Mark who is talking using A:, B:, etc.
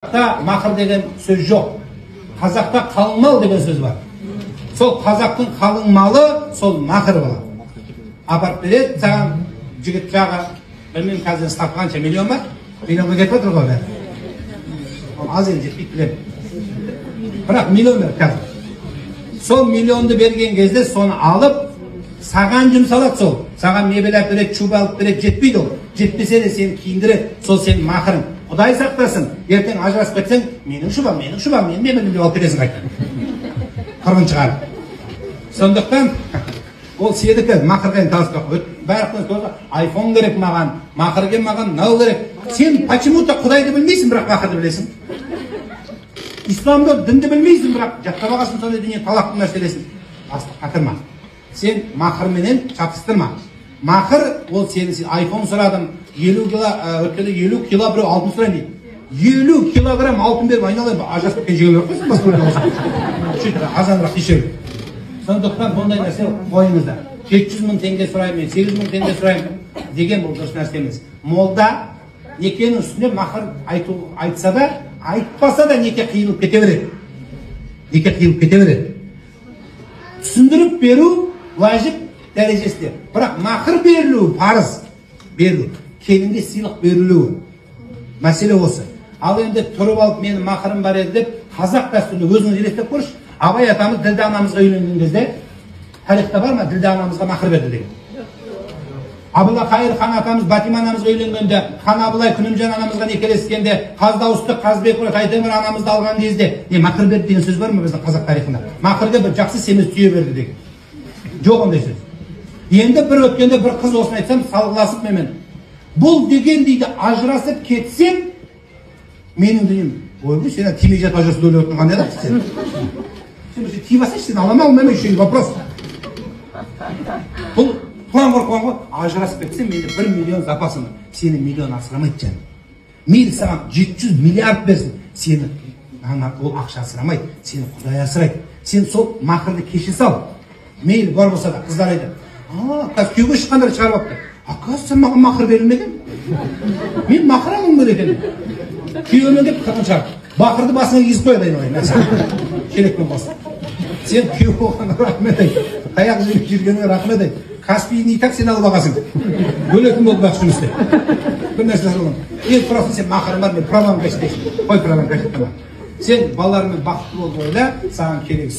A: Қазақта мақыр деген сөз жоқ. Қазақта қалың мал деген сөз бар. Сол қазақтың қалың малы сол мақыр болады. Апарып береді саған жігіт жағы, білмеймін қазір ставка қанша, миллион ба? Миллионға кетіп отыр ғой бәрі. Аз енді жетпейді білемін. Бірақ миллион береді қазір. Сол миллионды берген кезде соны алып, саған жұмсалады сол. Саған мебель алып береді, шуба алып береді, жетпейді ол. Жетпесе де сені киіндіреді, сол сенің мақырың. Құдай сақтасын, ертең ажырасып кетсең, менің шубам, мен мебелімді алып бересің қайтадан. Қырғын шығарып. Сондықтан ол сенікі, мақырға енді таныспақ. Бәріктен sonra айфон керек маған, мақыр кен маған, мынау керек. Сен почему-то Құдайды білмейсің, бірақ мақырды білесің. Исламды, дінді білмейсің, бірақ жаттамағасын сондай дүние талақтың мәселесін. Асты қатырма. Сен мақырменен шатыстырма. Мақыр ол сен айфон сұрадым, 50 кило біреу алтын сұрайын дейді. 50 килограмм алтын беріп айналайын, ажырасып кеткен жегелер қойсын, азанырақ кешер. Сондықтан бұндай нәрсе ойыңызда. 700 мың теңге сұраймын, 800 мың теңге сұраймын деген бұл дұрыс нәрсе емес. Молда некенің үстіне мақыр айтса да, айтпаса да неке қиылып кете береді. Түсіндіріп беру уәжіп дәрежесінде. Бірақ мақыр берілуі парыз, берілу. Келінге сыйлық берілуі. Мәселе осы. Ал енді тұрып алып менің мақырым бар еді деп, қазақ дәстүрінде өзіңіз елестеп көрші. Абай атамыз Ділдә анамызға үйленген кезде, тарихта бар ма Ділдә анамызға мақыр берді деген? Абылайқайыр хан атамыз Батима анамызға үйленгенде, хан Абылай Күнімжан анамызға некелескенде, Қаздауысты Қазбекұлы Тайтемір анамызды алған кезде, мақыр берді деген сөз бар ма біздің қазақ тарихында? Мақырға бір жақсы семіз түйе берді деген. Жоқ ондай сөз. Енді бір өткенде бір қыз осыны айтсам, салғыласып менімен. Бұл деген дейді, ажырасып кетсем, менің деймін, ойбай, сен тимей жатып ажырасып өліп отырған қандай адам сен? Сен бір тиіп алсайшы, сен аламай алмаймай, еще вопрос. Бұл план қорқуан ғой, ажырасып кетсем, менде 1 миллион запасым, сені миллион асырамайды жаным. Мейлі саған 700 миллиард берсін, сені ол ақша асырамайды, сені Құдай асырайды. Сен сол мақырды кеше сал. Мейлі бар болса да, қыздар айтады. Қазір күйеуге шыққандар шығарып апты. Оказывается, маған мақыр берілмеген. Мен мақыр алуым керек екен. Күйеуімен деп қатын шығарып. Бақырды басына кигізіп қояды айналайын. Шелекпен басып. Сен күйеу болғанға рахмет ай. Таяқ жүргеніңе рахмет ай. Каспийін так сен алып ағасың. Бөлетін болып бақ жұмысты. Бір нәрсе жасалған. Енді просто сен мақырың бар, мен правам қашықтайсың. Қой правам қашықтама. Сен балалармен бақытты болып ойла, саған керек.